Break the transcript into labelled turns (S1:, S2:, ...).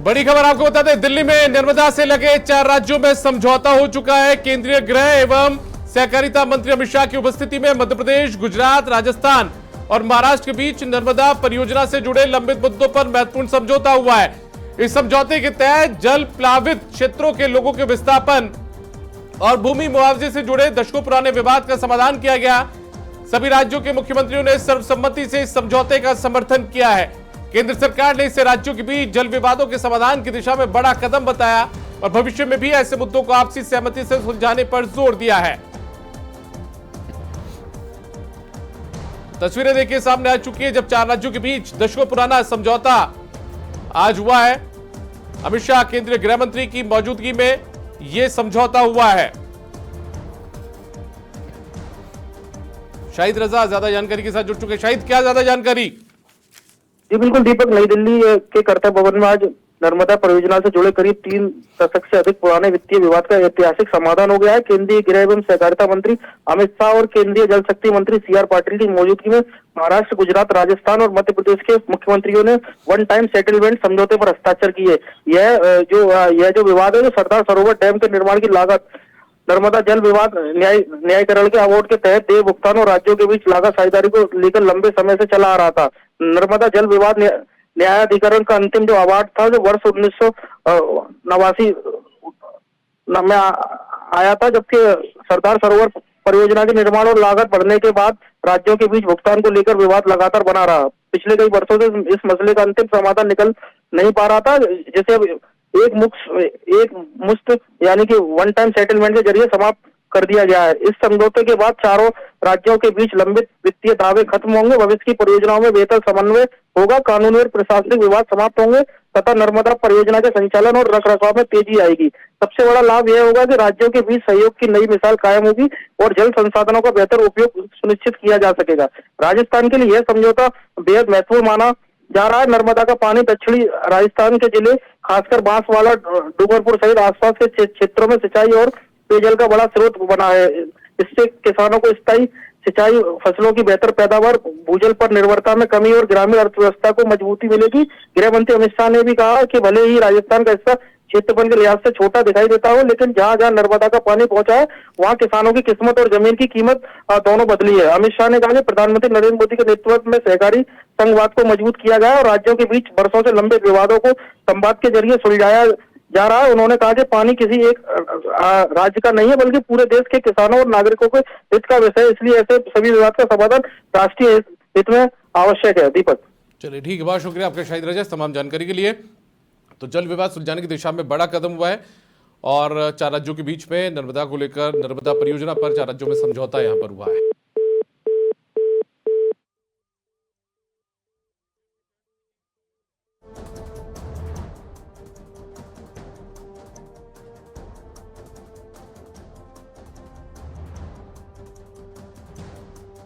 S1: बड़ी खबर आपको बता दें, दिल्ली में नर्मदा से लगे 4 राज्यों में समझौता हो चुका है। केंद्रीय गृह एवं सहकारिता मंत्री अमित शाह की उपस्थिति में मध्य प्रदेश, गुजरात, राजस्थान और महाराष्ट्र के बीच नर्मदा परियोजना से जुड़े लंबित मुद्दों पर महत्वपूर्ण समझौता हुआ है। इस समझौते के तहत जल प्लावित क्षेत्रों के लोगों के विस्थापन और भूमि मुआवजे से जुड़े दशकों पुराने विवाद का समाधान किया गया। सभी राज्यों के मुख्यमंत्रियों ने सर्वसम्मति से इस समझौते का समर्थन किया है। केंद्र सरकार ने इसे राज्यों के बीच जल विवादों के समाधान की दिशा में बड़ा कदम बताया और भविष्य में भी ऐसे मुद्दों को आपसी सहमति से सुलझाने पर जोर दिया है। तस्वीरें देखिए सामने आ चुकी है, जब 4 राज्यों के बीच दशकों पुराना समझौता आज हुआ है। अमित शाह केंद्रीय गृह मंत्री की मौजूदगी में यह समझौता हुआ है। शाहिद रजा ज्यादा जानकारी के साथ जुड़ चुके। शाहिद, क्या ज्यादा जानकारी?
S2: जी बिल्कुल दीपक, नई दिल्ली के कर्तव्य भवन में आज नर्मदा परियोजना से जुड़े करीब 3 दशक से अधिक पुराने वित्तीय विवाद का ऐतिहासिक समाधान हो गया है। केंद्रीय गृह एवं सहकारिता मंत्री अमित शाह और केंद्रीय जल शक्ति मंत्री CR पाटिल की मौजूदगी में महाराष्ट्र, गुजरात, राजस्थान और मध्य प्रदेश के मुख्यमंत्रियों ने वन टाइम सेटलमेंट समझौते पर हस्ताक्षर किए। यह जो विवाद है, जो सरदार सरोवर डैम के निर्माण की लागत, नर्मदा जल विवाद न्यायीकरण के अवार्ड के तहत देय भुगतान और राज्यों के बीच लागत साझेदारी को लेकर लंबे समय से चला आ रहा था। नर्मदा जल विवाद न्यायाधिकरण का अंतिम जो अवार्ड था, जो वर्ष 1989 में आया था, जबकि सरदार सरोवर परियोजना के निर्माण और लागत बढ़ने के बाद राज्यों के बीच भुगतान को लेकर विवाद लगातार बना रहा। पिछले कई वर्षों से इस मसले का अंतिम समाधान निकल नहीं पा रहा था, जिसे अब एक मुश्त यानी कि वन टाइम सेटलमेंट के जरिए समाप्त कर दिया गया है। इस समझौते के बाद चारों राज्यों के बीच लंबित वित्तीय दावे खत्म होंगे, भविष्य की परियोजनाओं में बेहतर समन्वय होगा, कानूनी और प्रशासनिक विवाद समाप्त होंगे तथा नर्मदा परियोजना के संचालन और रखरखाव में तेजी आएगी। सबसे बड़ा लाभ यह होगा कि राज्यों के बीच सहयोग की नई मिसाल कायम होगी और जल संसाधनों का बेहतर उपयोग सुनिश्चित किया जा सकेगा। राजस्थान के लिए यह समझौता बेहद महत्वपूर्ण माना जा रहा है। नर्मदा का पानी दक्षिणी राजस्थान के जिले, खासकर बांसवाड़ा, डूंगरपुर सहित आसपास के क्षेत्रों में सिंचाई और पेयजल का बड़ा स्रोत बना है। इससे किसानों को स्थायी सिंचाई, फसलों की बेहतर पैदावार, भूजल पर निर्भरता में कमी और ग्रामीण अर्थव्यवस्था को मजबूती मिलेगी। गृह मंत्री अमित शाह ने भी कहा कि भले ही राजस्थान का हिस्सा क्षेत्रफल के लिहाज से छोटा दिखाई देता हो, लेकिन जहां जहां नर्मदा का पानी पहुंचा है, वहां किसानों की किस्मत और जमीन की कीमत दोनों बदली है। अमित शाह ने कहा कि प्रधानमंत्री नरेंद्र मोदी के नेतृत्व में सहकारी संघवाद को मजबूत किया गया और राज्यों के बीच वर्षों से लंबे विवादों को संवाद के जरिए सुलझाया जा रहा है। उन्होंने कहा कि पानी किसी एक राज्य का नहीं है, बल्कि पूरे देश के किसानों और नागरिकों के हित का विषय है, इसलिए ऐसे सभी विवाद का समाधान राष्ट्रीय हित में आवश्यक है। दीपक,
S1: चलिए ठीक है, बहुत शुक्रिया आपका शाहिद रजा तमाम जानकारी के लिए। तो जल विवाद सुलझाने की दिशा में बड़ा कदम हुआ है और 4 राज्यों के बीच में नर्मदा को लेकर, नर्मदा परियोजना पर 4 राज्यों में समझौता यहां पर हुआ है।